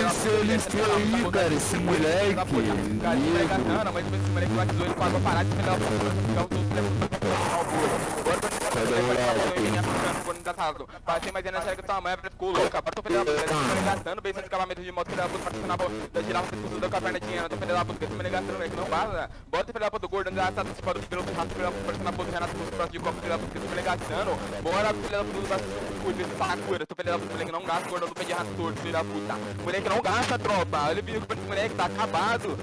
esse aí, cara, esse moleque. Cara, esse moleque gastando, mas esse moleque batizou ele pagou a parada de melhor ficar os outros passei mais na série que tua mãe é ficou louca. Bora, tô fedendo a puta, gastando, bem sem escapamento de moto, fedendo a puta, parecendo na boca, da girava, tudo da caverna dinheiro, tô fedendo a puta, esse moleque gastando, moleque, não basta. Bora, fedendo a puta do gordo, andar, tá se pode pelo rato, fedendo a puta, parecendo na puta, Renato, com os de copo, fedendo a puta, esse moleque gastando. Bora, fedendo a puta do braço, curto, esse Sakura, tô fedendo a puta, moleque, não gasta, gordo, do pé de rato torto, filho da puta. Moleque não gasta, tropa, ele viu que esse moleque tá acabado,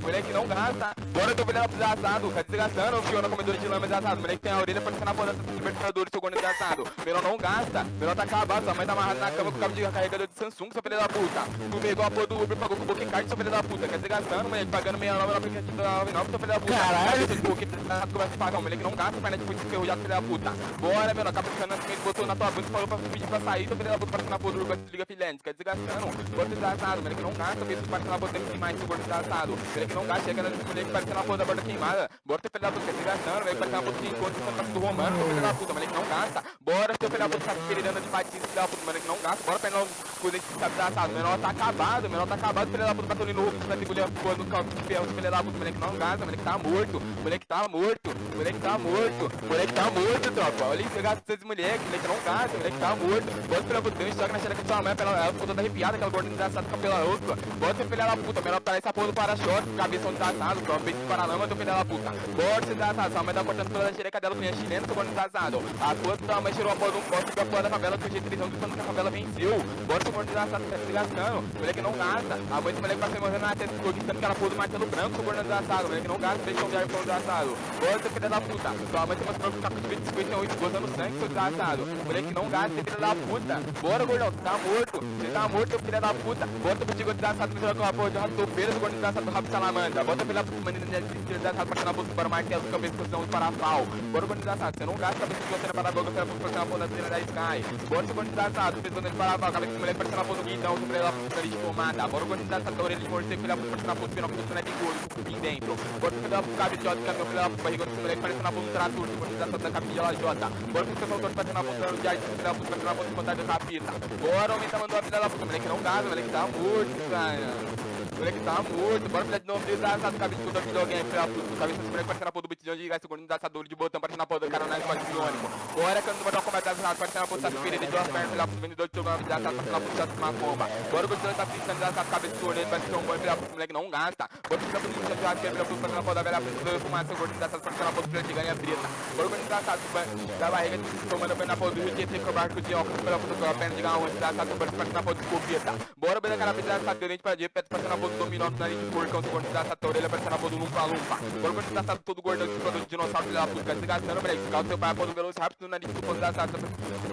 moleque não gasta. Bora, tô fedendo a puta assado, tá desgastando, fio na comedora de lama desgastado, moleque tem a orelha parecendo na ponta do libertador, seu gordo desgastado. Menor não gasta, menor tá acabado, sua mãe tá amarrada na cama com o cabo de carregador de Samsung, seu filho da puta. Tu pegou a porra do Uber, pagou com o Booking Card, seu filho da puta. Quer dizer, gastando, moleque, pagando 69 no aplicativo da 99, seu filho da puta. Caralho, seu Booking começa a pagar, o moleque não gasta, perna de puta enferrujado, filho da puta. Bora, menor, acaba ficando assim, ele botou na tua bunda e falou pra pedir pra sair, seu filho da puta, parecendo na porra do Uber, desliga filhantes. Quer dizer, gastando, bora desgastado, moleque não gasta, vê se parecendo na porra dele mais, seu gordo desgastado. Moleque não gasta, chega nesse moleque parecendo na porra da borda queimada. Bora, seu filho da puta, quer dizer, gastando, moleque, parecendo na porra de encontro, do romano, seu filho da puta, moleque não gasta. Bora, seu filho da puta, querendo de batista, filho da puta, moleque não gasta. Bora, penal, coisa que sabe desgastado. Menor tá acabado, filho da puta, batendo no roubo, vai ter mulher no campo de ferro, filho da puta, moleque não gasta, moleque tá morto, moleque tá morto, moleque tá morto, moleque tá morto, tropa. Olha isso, gasta esses moleque, moleque não gasta, moleque tá morto. Bota, filho da puta, joga na xereca de sua mãe, ela ficou toda arrepiada, aquela gorda desgraçada com a pela outra. Bota, filho da puta, menor tá essa porra do para-choque, cabeção desgraçado, tropa, beijo de paralama, teu filho da puta. Bota, seu desgraçado, sua mãe tá cortando toda a xereca dela, com a chilena, seu gordo desgraçado. A tua tua mãe tirou a porra de um poste, a porra da favela, que o jeito de quando a favela venceu. Bora, seu gordo desgraçado, tá se gastando, moleque não gasta. A mãe desse moleque vai ser morrendo na testa, conquistando aquela porra do martelo branco, seu gordo desgraçado, moleque não gasta, beijão de arco desgraçado. Bora, seu filho da puta, sua mãe se mostrou com o caco de 58, gozando sangue, seu desgraçado. Moleque não gasta, filho da puta. Bora, gordão, você tá morto, filho da puta. Bota pro Tigo desgraçado, misturando com a porra de rato topeira, seu gordo desgraçado do rabo de salamandra. Bota filho da puta, menina desgraçado, passando a bolsa para o martelo, cabeça com o para pau. Bora, gordo desgraçado, você não gasta, cabeça de você para a boca, filho da puta, passando a porra da cena da Sky. Bora, seu gordo desgraçado, pensando ele para a pau, cabeça de moleque parecendo a porra do guidão, seu filho da puta, de pomada. Bora, gordo desgraçado, da orelha de morcego, filho da puta, parecendo a porra do final, que você não é de gordo, com dentro. Bora, filho da puta, cabe de ódio, filho da puta, barriga do moleque parecendo a porra do trator, seu gordo desgraçado da capinha de lajota. Bora, filho da puta, parecendo a porra do diário, filho da puta, parecendo a porra do contato do capita. Bora, aumenta, mandou a filha da puta, moleque não gasta, moleque tá morto, cara. Moleque tá morto, bora filha de novo, desgraçado, cabeça de tudo de alguém, filha da puta, cabeça desse moleque parecendo a porra do botijão de gás, segundo desgraçador de botão, parecendo a porra do caronagem com antibiônico. Bora que eu não vou dar um comentário desgraçado, parecendo a porra do ferida de duas pernas, filha da puta, vendedor de programa desgraçado, parecendo a porra de macomba. Bora que eu tá piscando desgraçado, cabeça de torneio, parecendo um boi, filha da puta, moleque não gasta. Bora que eu tô piscando desgraçado, filha da puta, parecendo a porra da velha preta, fumar seu gordo desgraçado, parecendo a porra do filho de ganha preta. Bora que eu desgraçado, da barriga, tomando bem na porra do Rio Tietê, com o barco de óculos, pela puta, com a perna de gaúcho, desgraçado, parecendo a porra de escopeta. Bora bem na cara, desgraçado, dente pra dia, parecendo a porra do dominó, do nariz de porcão, seu gordo desgraçado, a orelha parecendo a porra do lumpa-lumpa. Bora que eu desgraçado, todo gordão, de produto de dinossauro, filho da puta, fica desgastando, moleque, ficar o seu pai, a porra do velociraptor, do nariz do porco desgraçado,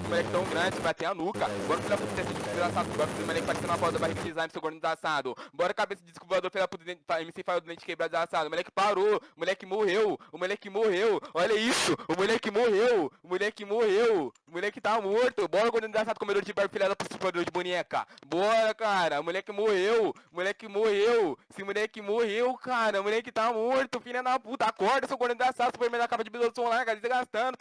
moleque tão grande, vai ter a nuca. Bora filho da puta, desgraçado, bora filho do moleque parecendo a porra da barriga de design, seu gordo desgraçado. Bora cabeça de descobridor, filho da puta, MC Fael do dente quebrado, desgraçado. O moleque parou, o moleque morreu, o moleque morreu. Olha isso, o moleque morreu, o moleque morreu, o moleque tá morto. Bora, gordo desgraçado, comedor de barco, filha da puta, suprador de boneca. Bora, cara, o moleque morreu, o moleque morreu. Esse moleque morreu, cara, o moleque tá morto, filha da puta. Acorda, seu gordo desgraçado, supermercado da capa de besouro lá, cara, desgastando,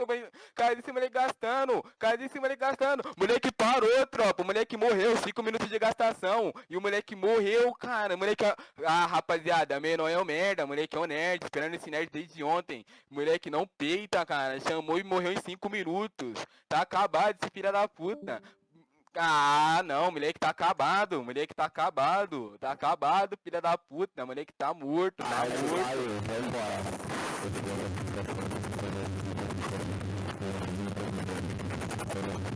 cara, desse moleque gastando, cara, desse moleque gastando. Moleque parou, tropa, o moleque morreu, 5 minutos de gastação. E o moleque morreu, cara, o moleque... Ah, rapaziada, menor é o merda, moleque é o nerd, esperando esse nerd desde ontem. Moleque não peita, cara, chamou e morreu em 5 minutos. Tá acabado esse filho da puta. Ah, não, moleque tá acabado, moleque tá acabado, filha da puta, moleque tá morto, tá morto.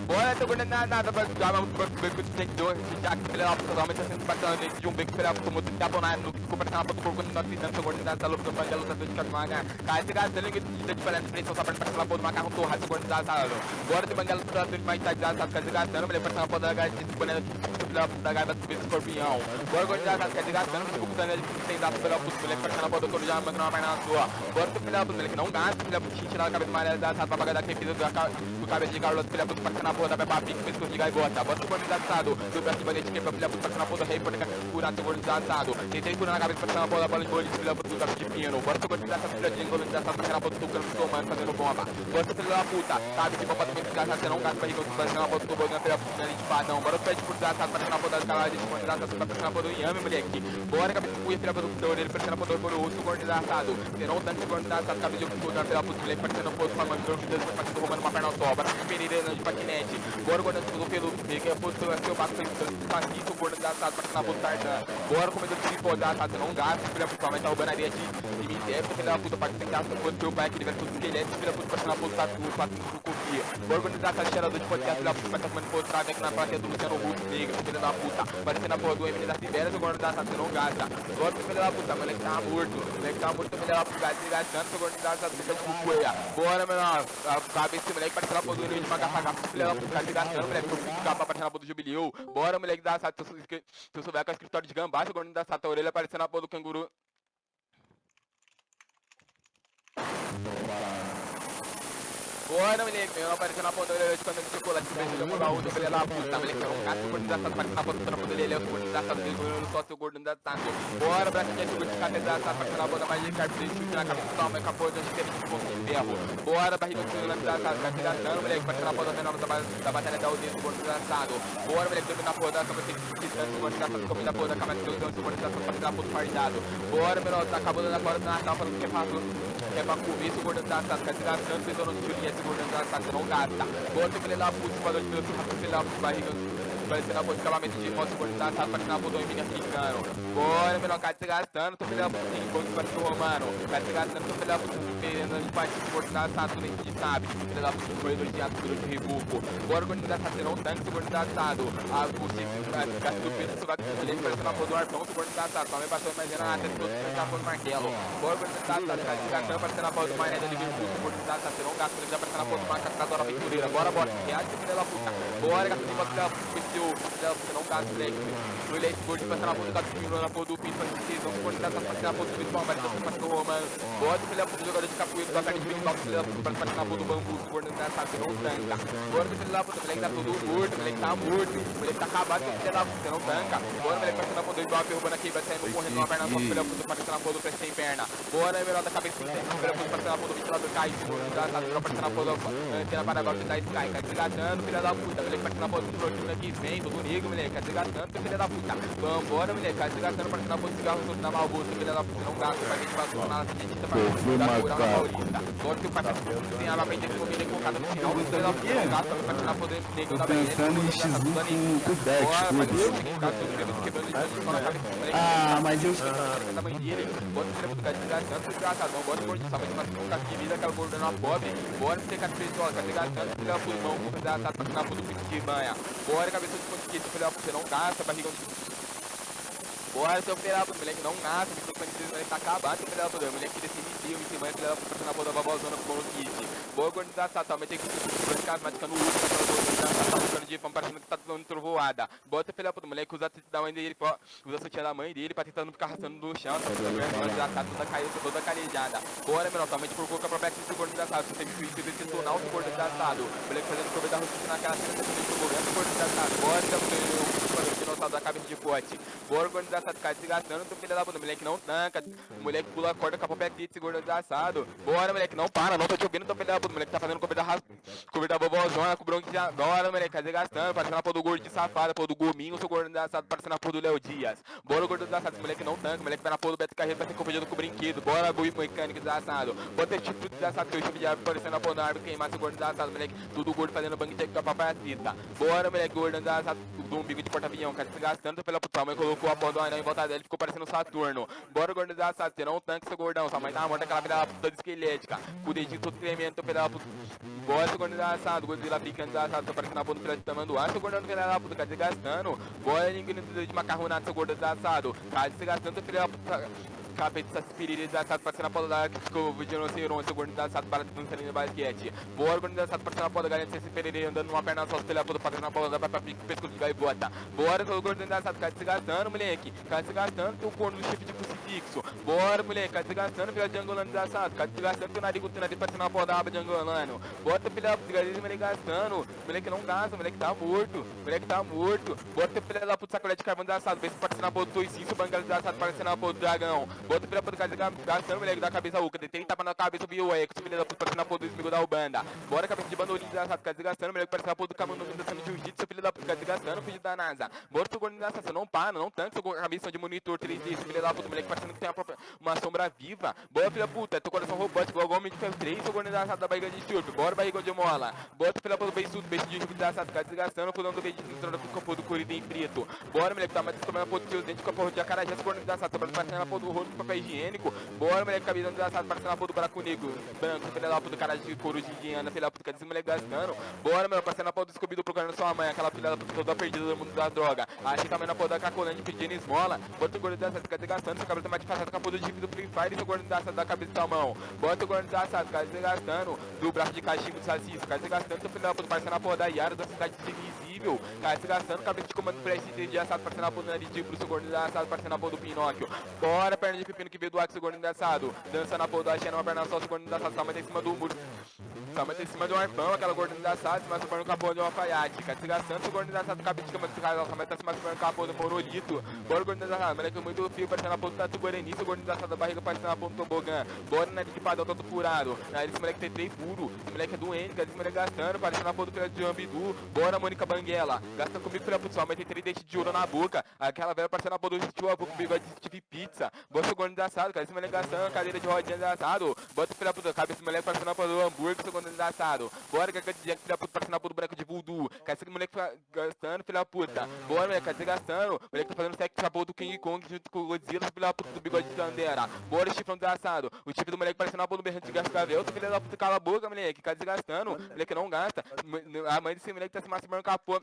Bora, tô guardando nada pra dar uma beco de gente dois, já que filha da puta, totalmente assim, batendo de um beco, filha da puta, muito tabonar no que compra na puta, por quando nós fizemos, tô guardando essa luta, pra ela, de caminhar, cara, esse gastando, que de diferença, pressão, só pra passar porra do macarrão torrado, tô guardando essa luta. Bora, tem banguela, toda a mais tá desgraçado, cara, gastando, mulher, passando a porra da garra, banana, filha da garra, do escorpião. Bora, guardando essa, cara, gastando, que computando ele, sem dar pela puta, mulher, passando a porra do couro, já não mais na sua. Bora, filha da puta, mulher, que não gasta, filha da puta, tirar a cabeça amarela, da pra pagar da crepida do cabelo de Carlos, filha da puta, passando a na porra da Peppa Pig, pescoço de gaivota. Bota o gordo desgraçado, do braço de banete, que é pra filha puta, parecendo a porra do rei, pode curar seu gordo desgraçado. Tentei curar na cabeça, parecendo a porra da bola de bolho, filha puta do gato de pino. Bota o gordo desgraçado, filha de gordo desgraçado, parecendo a porra do tucano do comando, fazendo bomba. Bota o filho da puta, sabe que bomba também desgraçado, você não gasta barriga, parecendo a porra do bogão, filha puta de padrão. Bora o pé de por desgraçado, parecendo a porra das caladas, de gordo desgraçado, parecendo a porra do Yami, moleque. Bora, cabeça de cuia, filha puta do orelha, parecendo a porra do gordo, gordo desgraçado. Você não tanto gordo desgraçado, cabeça de cuia, filha puta, moleque, parecendo a porra do famando, meu Deus, parecendo roubando uma perna só. Bora o pereira de patinete. Bora o gordo do pelo, que é posto seu bato, o gordo desgraçado, parecendo a porra do Tarzan. Bora o comedor de cipó desgraçado, você não gasta, filha puta, mas tá roubando a areia de cemitério, filha da puta, parece que tem que o teu pai, aquele velho todo esqueleto, filha puta, parecendo a porra do tatu, patrão do copia. Bora o gordo desgraçado, cheirador de podcast, filha puta, mas tá comendo porra, traga aqui na plateia do Luciano Huck, negro, filha da puta, parecendo a porra do Emily da Sibéria, o gordo desgraçado, você não gasta. Bora o filho da puta, moleque tá morto, moleque tá morto, filha da puta, desgastando, o gordo desgraçado, fica de cueia. Bora, menor, cabe esse moleque, parecendo a porra do Emily de Magafaga, filha da puta, desgastando, moleque, eu fico capa, parecendo a porra do Jubileu. Bora, moleque da Sato, se eu souber com a escritório de gambá, o gordo da Sato, a orelha parecendo a porra do canguru. Bora, moleque, eu não apareceu na ponta dele de quando ele ficou lá, se fez o baú do filho da puta, moleque, eu não gato, o gordo desgraçado, parecendo na ponta dele, é o gordo desgraçado, ele só seu gordo desgraçado. Bora, bracinha de gordo desgraçado, parecendo na ponta mais de cartão, chute na cabeça, toma, acabou de antes de ponto de ferro. Bora, barriga de gordo desgraçado, vai desgastando, moleque, parecendo na ponta da batalha da aldeia do gordo desgraçado. Bora, moleque, dorme na porra da cama, tem que se o gordo desgraçado, comendo a porra da cama, tem o gordo desgraçado, parecendo na ponta do fardado. Bora, menor, tá acabando na porta do Natal, falando que é pra comer, se o gordo desgraçado, vai desgastando, pensando no Juliette, se o gordo desgraçado, você não gasta. Bota o filho da puta, falou de Deus, o filho da puta, barriga, parecendo a porra de acabamento de moto, o gordo desgraçado, parecendo a porra do Emílio africano. Bora, menor, cara, desgastando, tô filho da puta, enquanto parece o romano, cara, desgastando, tô filho da puta, esperando de parte do gordo desgraçado, tudo a gente sabe, filho da puta, corredor de ato, de rebuco. Bora, o gordo desgraçado, você não tanque, o gordo desgraçado, a você gasta do peso, o gato de colete, parecendo a porra do arpão, o gordo desgraçado, só me passou mais na ata, todo mundo tá pondo martelo. Bora, o gordo desgraçado, cara, desgastando, parecendo a porra do Mané, de Liverpool, o gordo desgraçado, você não gasta, ele já parecendo a porra do Macacadora Aventureira. Bora, reage, filho da puta. Bora, gato de moto, você não gasta, moleque. O eleito gordo, passando a porra do gato de na porra do pinto, vocês não se pode gastar, parecendo a porra do Vitor Palmeiras, parecendo o Romano. Bora, filho da puta, jogador de capoeira, da carne de brincal, filho da puta, parecendo a porra do bambu, o gordo desgraçado, você não tanca. Bora, filho da puta, moleque tá todo morto, moleque tá morto, moleque tá acabado, filho da puta, você não tanca. Bora, moleque, parecendo a porra do Ibope, roubando aqui, vai saindo correndo numa perna só, filho da puta, parecendo a porra do preço sem perna. Bora, melhor da cabeça, filho da puta, parecendo a porra do ventilador caindo, o gordo desgraçado, parecendo a porra do antena para agora da Sky, tá desgastando, filho da puta, moleque, parecendo a porra do Flortina aqui, vem, todo negro, moleque, tá desgastando, filho da puta. Vambora, moleque, tá desgastando, parecendo a porra do cigarro, na Malboro, filho da puta, não gasta, vai ter que passar na cientista pra curar na Paulista. Agora que o pai tá sem água pra entender comida colocada no final, filho da puta, não gasta, vai parecendo a porra do negro da BN, pensando em X1 com o Dex, ah, mas eu da mãe dele, bota o filho do cara desgastando, desgraçado, não bota o gordo de salva de uma vida, aquela gordona pobre, bora você ficar preçosa, tá desgastando, filho da puta, não, desgastado, parecendo a porra do pico de banha, bora cabeça de ponto que filho da puta, você não gasta, barriga. Bora, seu filho da puta, moleque não gasta, o microfone dele tá acabado, seu filho da puta, moleque desse inimigo, em cima, filho da puta, parecendo a porra da vovózona com o kit. Boa, gordo desgraçado, tá, mas tem que ir de casa, mas ficando útil, tá ficando de fome, parecendo que tá dando trovoada. Bota, filho da puta, moleque, usa a da mãe dele, usa a sutiã da mãe dele pra tentando ficar arrastando no chão, tá desgraçado, toda caiu, toda calejada. Bora, menor, somente por pouco a própria crise do gordo desgraçado, você teve que excepcional do gordo desgraçado, moleque fazendo prover da rotina naquela cena, você teve que governo do gordo desgraçado. Bora, da cabeça de pote. Bora, gordo desgraçado, cara desgastando, teu filho da puta, moleque não tanca, moleque pula a corda com a própria crise, gordo desgraçado. Bora, moleque, não para, não tô te ouvindo, teu filho da puta, moleque tá fazendo coberta da vovózona, com bronque de agora, moleque, tá desgastando, parecendo a porra do gordo de safado, porra do gominho, seu gordo desgraçado, parecendo a porra do Léo Dias. Bora, gordo desgraçado, esse moleque não tanca, moleque vai na porra do Beto Carreiro, vai ser confundido com o brinquedo. Bora, boi mecânico desgraçado. Bota esse tipo desgraçado, que eu chamo de árvore, parecendo a porra da árvore, queimar seu gordo desgraçado, moleque, tudo gordo fazendo banho de com a papai assista. Bora, moleque, gordo desgraçado, do umbigo de porta-avião, cara, desgastando pela puta, mãe colocou a porra do anel em volta dele, ficou parecendo Saturno. Bora, gordo desgraçado, você não tanca, seu gordão, sua mãe tá morta, aquela filha da puta esquelética, com o dedinho todo tremendo, teu filho da puta. Bora, seu gordo desgraçado, Godzilla ficando desgraçado, tô parecendo a porra do filho de tamanduá, seu gordão, filho da puta, cara, desgastando. Bora, ninguém de macarronado, seu gordo desgraçado, cara, desgastando, teu filho da puta. Capeta, essas pirilhas desgraçado, parecendo a poda da escova de rinoceronte, o gordo desgraçado, para dançarina de basquete. Bora, gordo desgraçado, parecendo a poda da galinha, sem se pererê, andando numa perna só, espelha a poda, parecendo a poda da pescoço de gaivota. Bora, gordo desgraçado, cara se gastando, moleque. Cara se gastando, teu corno no chifre de crucifixo. Bora, moleque, cara se gastando, filha de angolano desgraçado. Cara se gastando, teu nariz, parecendo a poda da aba de angolano. Bota, filha de galinha, moleque gastando. Moleque não gasta, moleque tá morto. Moleque tá morto. Bota, filha da puta, sacolé de carvão desgraçado. Vê se parecendo a poda do toicinho, bangalho desgraçado, parecendo a poda do dragão. Bota, filha da puta, gastando, moleque, da cabeça oca. Detém tapa na cabeça, viu, é. Filha da puta, parecendo a poda do esmigo da Ubanda. Bora, cabeça de bandolim desgraçado, cara desgastando, moleque, parecendo a poda do camando, dançando jiu-jitsu, filha da puta, cara desgastando, filho da NASA. Bora, seu gordo desgraçado, você não para, não tanque, seu cabeça de monitor 3D, filha da puta, moleque, parecendo que tem uma sombra viva. Bora, filha da puta, teu coração robótico, igual homem de ferro 3, seu gordo desgraçado da barriga de surf. Bora, barriga de mola. Bota, filha da puta, beijo de jugo desgraçado, cara desgastando, pulando do beijo de entrando com o capô do coridem preto. Bora, moleque, tá mais descobrindo a porra dos seus dentes com a porra de acarajé, seu gordo desgraçado, tá parecendo a porra do rolo de papel higiênico. Bora, moleque, cabeça desgraçado, parecendo a porra do buraco negro, branco, filha da puta, cara de couro de Indiana, filha da puta, cadê esse moleque gastando? Bora, meu, parecendo a porra do Scooby-Doo procurando sua mãe, aquela filha da puta toda perdida do mundo da droga. Acha que também na porra da Cacolândia pedindo esmola. Bota o gordo desgraçado, cadê gastando, seu cabelo tá mais disfarçado com a porra do jeep do Free Fire, seu gordo desgraçado da cabeça da mão. Bota o gordo desgraçado, cadê gastando, do braço de cachimbo de salsicha, cadê gastando, seu filho da puta, parecendo a porra da Yara da cidade invisível. Cara, se gastando, cabeça de comando pré-sítio de assado, parecendo a porra do nariz de pro seu gordo desgraçado, parecendo a porra do Pinóquio. Bora, perna de pepino que veio do ar, seu gordo desgraçado. Dançando a porra da Xena, uma perna só, seu gordo desgraçado, tá mais em cima do muro. Tá mais em cima de um arpão, aquela gorda desgraçada, se masturbando com a porra de um alfaiate. Cara, se gastando, seu gordo desgraçado, cabeça de comando, tá se masturbando com a porra do monolito. Bora, gordo desgraçado, moleque muito fio, parecendo a porra do Tatu Guarani, seu gordo desgraçado da barriga, parecendo a porra do tobogã. Bora, nariz de padrão, todo furado. Nariz, esse moleque tem 3 furo. Esse moleque é doente, cara, esse moleque gastando, parecendo a porra do filho de Ambidu. Bora, Mônica Banguela, gastando comigo, filha puta, sua mãe tem 3 dentes de ouro na boca. Aquela velha parecendo a porra do tio avô com bigode de Steve Pizza. Bora, seu gordo desgraçado, cara, esse moleque gastando, cadeira de rodinha desgraçado. Bota, filha puta, cabeça esse moleque parecendo a porra do hambúrguer, seu gordo desgraçado. Bora, filha puta, parecendo a porra do boneco de voodoo. Cara, esse moleque gastando, filha puta. Bora, moleque, cara, você gastando. O moleque tá fazendo sexo com a porra do King Kong junto com o Godzilla, filha puta do bigode de Tandera. Bora, chifrão desgraçado. O chifre do moleque parecendo a porra do berrante de Cascavel. Filha da puta, cala a boca, moleque, cara, desgastando. Moleque não gasta. A mãe desse moleque tá se masturbando com a porra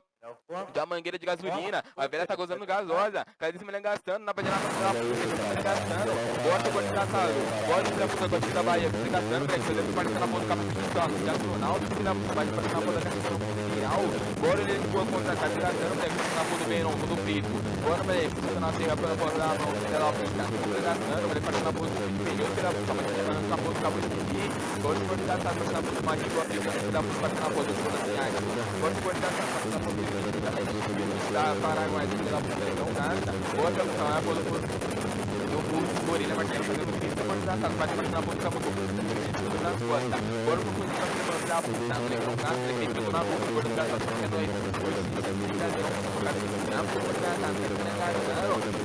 da mangueira de gasolina. A velha tá gozando gasosa. Cara, desse moleque gastando. Na bagulha na puta, gastando. Bora, seu gordo desgraçado. Bora, filha puta, gostinho da Bahia. Você gastando, moleque, você deve parecer na porra do capa de pistola. De astronauta, filha puta, vai parecer na porra da caixa mundial. Bora, ele voa contra a cara, desgastando, moleque, na porra do Beirão, todo preto. Bora, moleque, você na terra pela porra da mão, filha da puta. Desgastando, moleque, parecendo na porra do pneu, filha puta, mas você na porra do cabo de pipi. Bora, seu gordo desgraçado, parecendo na porra do marido, filha da puta, parecendo na porra do Sona Sinhais. Bora, seu gordo desgraçado, parecendo na porra do da Paraguai, filha da puta, não gasta. Bora, seu gordo, na porra do orelha, martelo, fazendo isso, seu gordo desgraçado, parecendo na porra do cabo de pipi nas costas. Bora, pro coisa pra cima da puta, moleque, não gasta, ele tem pelo na boca, seu gordo desgraçado, parecendo aí.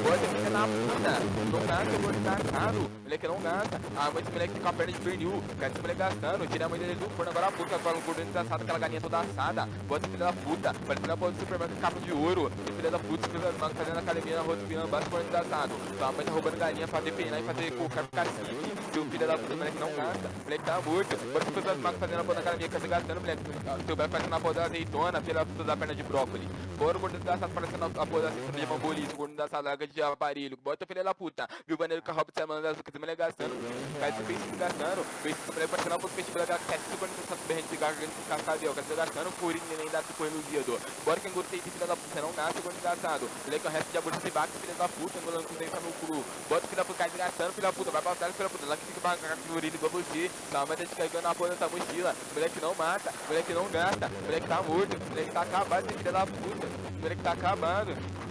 Bota fica na puta, não gasta, eu vou estar caro, moleque não gasta, a mãe desse moleque tem com a perna de pernil, cara desse moleque gastando, tira a mãe dele do forno agora a puta, fala um gordinho desgraçado, aquela galinha toda assada, bota filha da puta, parecendo a porra do Superman com capa de ouro, filha da puta, fazendo academia na rua do Piano, basta gordinho desgraçado, sua mãe tá roubando galinha pra depenar e fazer cocar pro cacique, seu filho da puta, moleque não gasta, moleque tá morto, bota os seus magos fazendo a porra da academia, que você gastando, moleque, seu pai fazendo a porra da azeitona, filha da puta da perna de brócolis, bora o gordinho desgraçado, parecendo a porra da cesta de bambolim, o gordinho desgraçado, larga de aparelho, bota filha da puta, viu o banheiro com a roupa de semana das que você gastando, cai esse peixe gastando, peixe que você parecendo a porra do peixe branco, que você gordinho desgraçado, berrante de garganta de cascavel, que você gastando, furinho nem dá se for iludido, bora quem gostei de filha da puta, você não gasta, gordinho desgraçado, moleque, o resto de aborto se bate, filha da puta, engolando com dentro no cu, bota filha da puta, cai desgastando, filha da puta, vai pra trás, filha da puta, lá que fica barraca no urino igual você, tá, mas tá te carregando a porra dessa mochila, moleque não mata, moleque não gasta, moleque tá morto, moleque tá acabado, filha da puta, moleque tá acabado.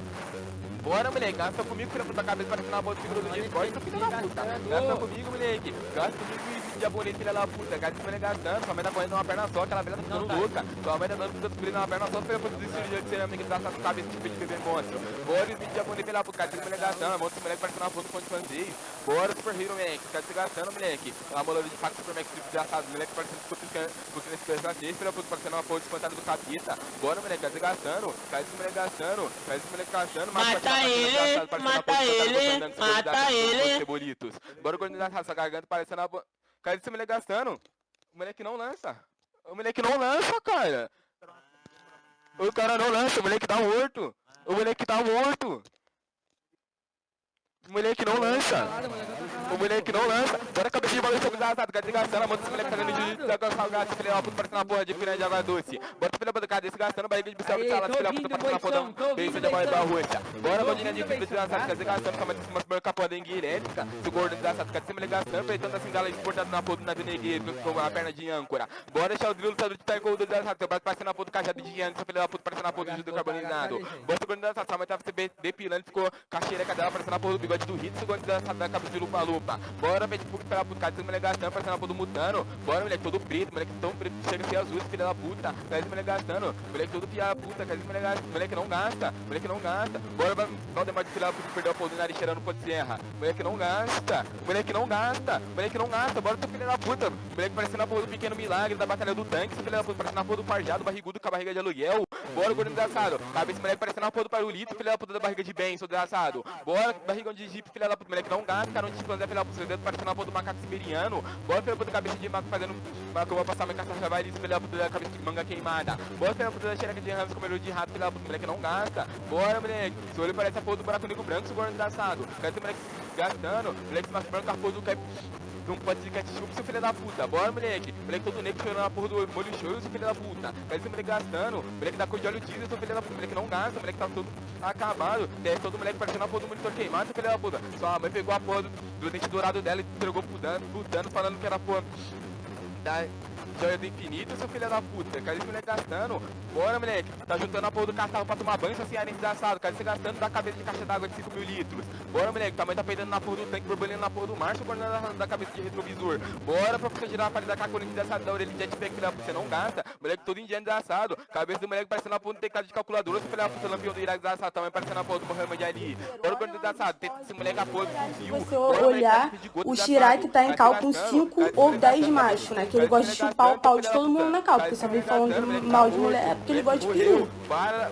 Bora, moleque, gasta comigo, filha da puta, cabeça parecendo uma bola de figura do Discord, filha da puta, gasta comigo, moleque, gasta comigo e de abonete, filha da puta, gasta esse moleque gastando, sua mãe tá correndo numa perna só, aquela velha tá ficando louca, sua mãe tá dando tudo descobrindo numa perna só, filha da puta, de cerâmica, que tá com cabeça de peixe de monstro, bora, e de abonete, filha da puta, gasta esse moleque gastando, monstro, esse moleque parecendo uma foto com de francês, bora, super hero, moleque, gasta esse gastando, moleque, a mola de faca super max, desgraçado, moleque parecendo esse francês, filha da puta, parecendo uma foto espantada do capita, bora, moleque, gasta esse gastando, gasta esse moleque gastando, gasta esse moleque gastando, mata ele, mata ele, mata ele. Cebolitos. Bora organizar essa garganta parecendo a... Cara, esse moleque gastando. O moleque não lança. O moleque não lança, cara. O cara não lança, o moleque tá morto. O moleque tá morto. O moleque não lança. O moleque não lança. Bora cabeça de bola, jogo desgraçado. Quer desgastando, a mão desse moleque fazendo jiu-jitsu. Tá com salgado, filha da puta, parecendo uma porra de piranha de água doce. Bora filha da puta, cara, desgastando, barriga de pincel, de salada, filha da puta, parecendo uma porra. Pensa de bola da roxa. Bora, bandinha de vida desgraçado. Quer desgastando, calma de cima do meu capô da dengue elétrica. Se o gordo desgraçado, quer cima gastando, peitando assim, gala exportado na porra do navio negueiro, com a perna de âncora. Bora deixar o drill lutador de taekwondo do desgraçado. Teu braço parecendo uma porra do cajado de dinheiro, seu filho da puta, parecendo uma porra do judeu carbonizado. Bora o gordo desgraçado, sua mãe tava se depilando, ficou com a xereca dela, parecendo uma porra do bigode do Hits, o gordo desgraçado da cabeça de lupa-lupa. Bora, pede pro filho da puta, cara, moleque gastando, parecendo uma porra do Mutano. Bora, moleque todo preto, moleque tão preto, chega a ser azul, filho da puta. Cara, moleque gastando, moleque todo piada puta, cara, moleque não gasta, moleque não gasta. Bora, Valdemar de filho da puta, perdeu a porra do nariz cheirando pô de serra. Moleque não gasta, moleque não gasta, moleque não gasta. Bora, teu filho da puta, moleque parecendo a porra do pequeno milagre da batalha do tanque, seu filho da puta, parecendo a porra do farjado, barrigudo com a barriga de aluguel. Bora, gordo desgraçado, cabeça moleque parecendo a porra do parulito, filho da puta da barriga de bem, seu desgraçado. Bora, barrigão de jipe, filho da puta, moleque não gasta, cara, onde se filho da puta, parecendo a porra do macaco siberiano. Bora, filho da puta, cabeça de maco fazendo que eu vou passar minha caça vai filho da puta da cabeça de manga queimada. Bora, filho da puta da xereca de ramos com melhor de rato, filho da puta, moleque não gasta. Bora, moleque, seu olho parece a porra do buraco negro branco, seu gordo desgraçado. Quer moleque gastando, moleque se machucando com a porra do cap. Não pode ser ketchup, seu filho da puta. Bora, moleque. Moleque todo negro chorando na porra do molho show, seu filho da puta. Quer esse moleque gastando. Moleque da cor de óleo diesel, seu filho da puta. Moleque não gasta, moleque tá todo acabado. Desce todo moleque parecendo a porra do monitor queimado, seu filho da puta. Sua mãe pegou a porra do dente dourado dela e entregou pro Dano, falando que era porra da joia do infinito, seu filho da puta. Cadê esse moleque gastando? Bora, moleque. Tá juntando a porra do catarro pra tomar banho, seu cearense desgraçado. Cadê você gastando da cabeça de caixa d'água de 5 mil litros? Bora, moleque. Tua mãe tá peidando na porra do tanque, borbolhando na porra do mar, seu da cabeça de retrovisor. Bora pra você girar a palha da cacolina desgraçado da orelha de jetpack, filho da puta. Você não gasta. Moleque todo indiano desgraçado. Cabeça do moleque parecendo a porra do teclado de calculadora, seu filho da puta. Lampião do Iraque desgraçado. Tua mãe parecendo a porra do Mohamed Ali. Bora, gordo desgraçado. Tenta esse moleque a porra do fio. Se você olhar, o Shirak tá em cal com 5 ou 10 machos, né? Que ele gosta de chupar o pau de todo mundo na cal, porque só vem falando mal de mulher, é porque ele gosta de peru. Bora,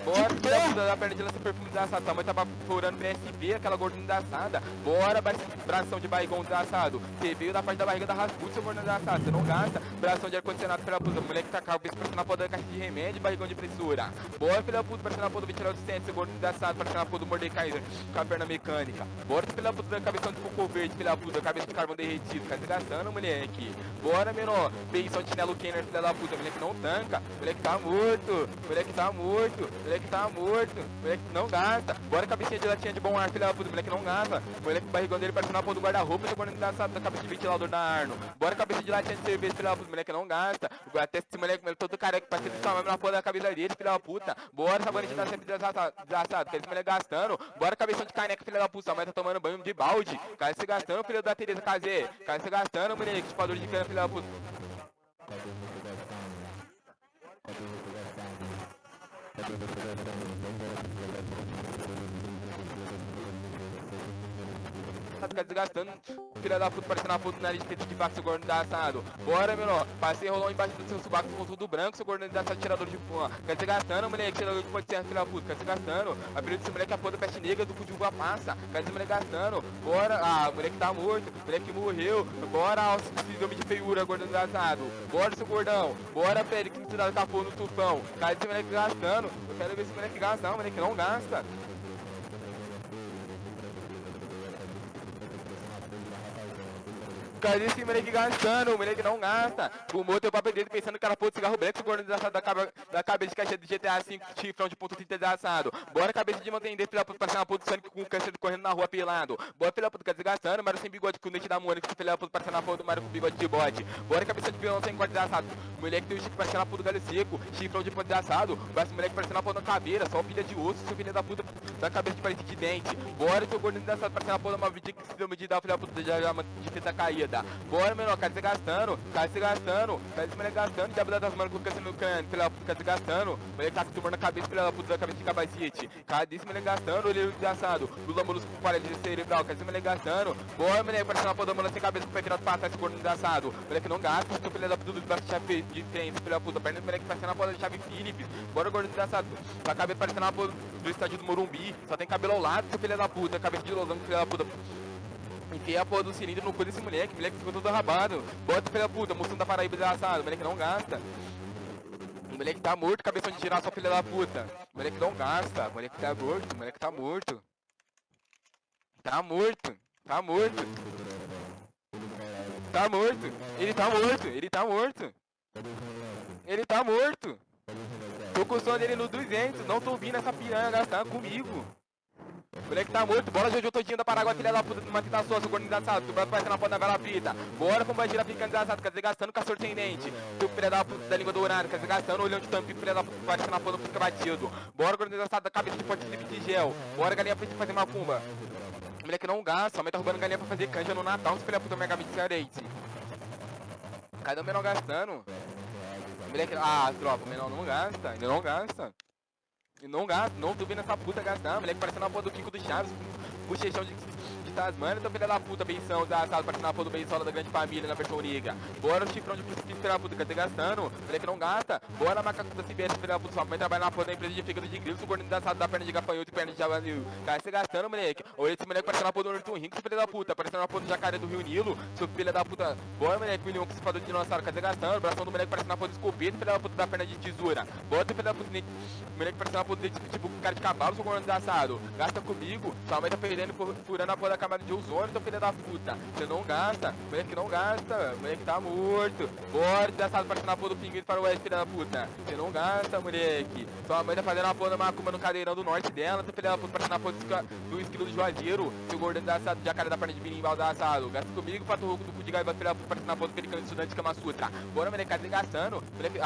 da perna de lança perfume desgraçado. Tua mãe tava furando PSP, aquela gordinha desgraçada. Bora, bração de barrigão desgraçado. Você veio da parte da barriga da Rasputin, seu gordinho desgraçado. Você não gasta. Bração de ar-condicionado, filha da puta. Moleque tá com a cabeça parecendo a porra da caixa de remédio, barrigão de pressura. Bora, filha da puta, parecendo a porra do ventilador de centro, seu gordinho desgraçado, parecendo a porra do Mordecai com a perna mecânica. Bora, filha da puta, da cabeção de cocô verde, filha da puta, cabeça de carvão derretido. Tá desgastando, moleque. Bora, menor. Benção de chinelo Kenner, filha da puta. Moleque não tanca. Moleque tá morto. Moleque tá morto. Moleque tá morto. Moleque não gasta. Bora, cabecinha de latinha de bom ar, filha da puta. Moleque não gasta. Moleque barrigão dele parecendo a porra do guarda-roupa, seu gordinho desgraçado, da cabeça de ventilador da Arno. Bora, cabeça de latinha de cerveja, filha da puta. Moleque não gasta. Até esse moleque todo careca, parecendo que sua na porra da cabeça dele, filha da puta. Bora, sabonete tá sempre desgraçado. Quer esse moleque gastando. Bora, cabeção de caneca, filha da puta. Sua mãe tá tomando banho de balde. Cara, você gastando, filho da Tereza Cazé. Cara, você gastando, moleque. Chupador de cana, filha da puta. Fica desgastando, filha da puta, parecendo a puta do nariz de vaca, seu gordo desgraçado. Bora, menor, passei rolão embaixo do seu subaco com tudo branco, seu gordo desgraçado, tirador de fuma. Quer desgastando, moleque, tirador de pode ser, filha da puta, quer desgastando. A período desse moleque é a porra da peste negra do cu de uva passa. Quer dizer, moleque gastando. Bora, moleque tá morto, moleque morreu. Bora, síndrome de feiura, gordo desgraçado. Bora, seu gordão. Bora, pele, que tirado com a porra no tufão. Quer dizer, moleque gastando. Eu quero ver esse moleque gasta, não, moleque não gasta. Cadê esse moleque gastando? O moleque não gasta. Fumou teu papel dele pensando que era porra de cigarro branco, esse gordo desgraçado da cabeça de caixa de GTA 5, chifrão de ponto 30 desgraçado. Bora, cabeça de manter filha puta, parecendo uma puta de Sonic com câncer correndo na rua pelado. Bora, filha puta, desgastando, Mario sem bigode com o dente da Mônica, filha puta, parecendo a porra do Mario com bigode de bode. Bora, cabeça de vilão sem corte desgraçado. Moleque tem o chifre parecendo a porra do galho seco, chifrão de ponto desgraçado. Braço moleque parecendo a porra da caveira, só pilha de osso, seu filho da puta da cabeça de parede de dente. Bora, seu gordo desgraçado, parecendo a porra da Malvide que se deu medida, filha puta de fita caída. Bora, menor, cara, você gastando, cara, esse moleque gastando, diabo das manos com câncer no crânio, filha da puta, cara, você gastando, moleque tá com tumor na cabeça, filha da puta, da cabeça de cabacete, cara, desse moleque gastando, olho desgraçado, Lula molusco com parede cerebral, cara, esse moleque gastando, bora, moleque, parecendo uma porra da mula sem cabeça, com o pé virado pra trás, esse gordo desgraçado, moleque não gasta, seu filho da puta, do braço de chave de frente, filha da puta, perna do moleque parecendo uma porra de chave Philips, bora, gordo desgraçado, com a cabeça parecendo uma porra do estádio do Morumbi, só tem cabelo ao lado, seu filho da puta, cabeça de losango, filho da puta. Enfiei a porra do cilindro no cu desse moleque ficou todo rabado. Bota, filha da puta, moção da Paraíba desgraçado, moleque não gasta. O moleque tá morto, cabeção de girar, sua filha da puta. O moleque não gasta, o moleque tá morto, o moleque tá morto. Tá morto, tá morto. Tá morto. Ele tá morto. Ele tá morto. Ele tá morto. Tô com o som dele no 200. Não tô ouvindo essa piranha gastar comigo. O moleque tá morto, bora Jojo todinho da Paraguai, filha da puta, uma fita sua, seu gordo engraçado, tu vai aparecer na porta da vela frita. Bora com bandido ficando desgraçado, quer dizer, gastando com a sorte sem dente. Tu filha da puta da língua dourada, quer dizer, gastando olhão de tampo, filha da puta, que aparece na porta, fica batido. Bora gordo engraçado da cabeça de forte de gel. Bora galinha pra gente fazer macumba. O moleque não gasta, só tá roubando galinha pra fazer canja no Natal, se filha da puta, mega mixarete. Cadê o menor gastando? O moleque, tropa, o menor não gasta, ele não gasta. E não gasta, não tô vendo essa puta gastar, moleque parecendo a porra do Kiko do Chaves, bochechão de Tasmania, então filha da puta, benção, desgraçado, parecendo a porra do benção da grande família na versão liga. Bora o chifrão de crucifixo, filha da puta, quer dizer, gastando, moleque não gasta. Bora macaco da CBS, filha da puta, sua mãe trabalha na porra da empresa de fígado de grilo, seu gordo engraçado da perna de gafanhoto e perna de javanil. Cara, você gastando, moleque. Olha esse moleque parecendo a porra do Ornitorrinco, seu filho da puta, parecendo a porra do jacaré do Rio Nilo, seu filho da puta. Bora, moleque, milhão que se faz do dinossauro, quer dizer, gastando, o bração do moleque parecendo a porra do escopeta, filha da puta da perna de tesoura. Bota, filha da puta, moleque parecendo a porra de tipo cara de cavalo, seu gordo engraçado. Gasta comigo, sua mãe tá perdendo, furando a porra da camada de ozônio, então filha da puta. Você não gasta, moleque não gasta, moleque tá morto. Bora, desgraçado, parecendo a porra do pinguim para o oeste, filha da puta. Você não gasta, moleque. Sua mãe tá fazendo a porra da macumba no cadeirão do norte dela, então filha da puta, parecendo a porra do esquilo do Juazeiro. Seu gordo engraçado, jacaré da perna de birimbau assado. Gasta comigo, pato roco do cu de gaiva, filha da puta, parecendo a porra do pelicano estudante de Kama Sutra. Bora, moleque, tá gastando. Moleque,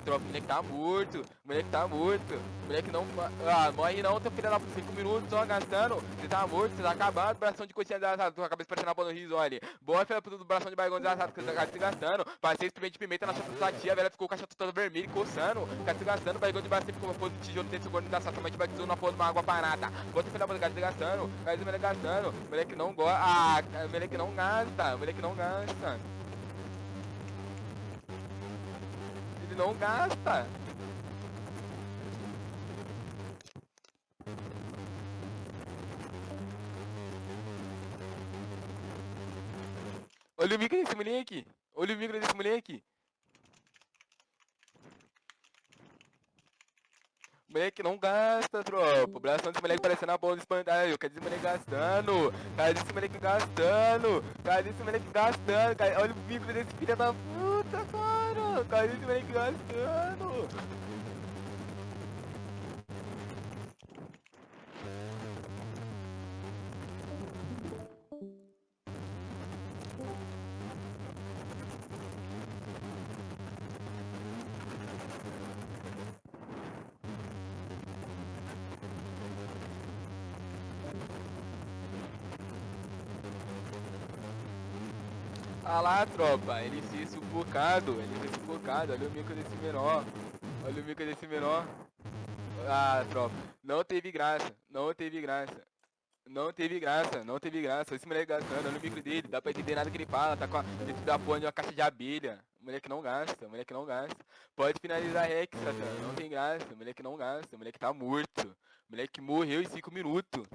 tropa, moleque tá morto. Moleque tá morto. Moleque não, morre não, teu filho da puta, 5 minutos só gastando. Você tá morto, você tá acabado, bração de coxinha desgraçado, tua cabeça parecendo a porra do risole. Bora, filha da puta do bração de barrigão desgraçado, que você tá se gastando. Passei experimente de pimenta na chata da sua tia, a velha ficou com a chata toda vermelha e coçando. Tá se gastando, barrigão de baixo, ficou uma porra do tijolo dentro do gordo da sua mãe te batizou na porra de uma água parada. Bota o filho da puta, tá se gastando. Cara, esse moleque gastando. Moleque não gosta, moleque não gasta, moleque não gasta. Ele não gasta. Olha o micro desse moleque. Olha o micro desse moleque. Moleque não gasta, tropa. O bração desse moleque parecendo a bola do espantalho. Cadê esse moleque gastando? Cadê esse moleque gastando? Cadê esse moleque gastando? Olha o micro desse filho da puta, cara. Cadê esse moleque gastando? Ah lá, tropa, ele se sufocado, olha o mico desse menor, olha o mico desse menor. Ah, tropa, não teve graça, não teve graça. Não teve graça, esse moleque gastando, olha o micro dele, dá pra entender nada que ele fala, tá com a dentro da porra de uma caixa de abelha. O moleque não gasta, Pode finalizar Rex, cara, não tem graça, o moleque não gasta, o moleque tá morto. O moleque morreu em 5 minutos.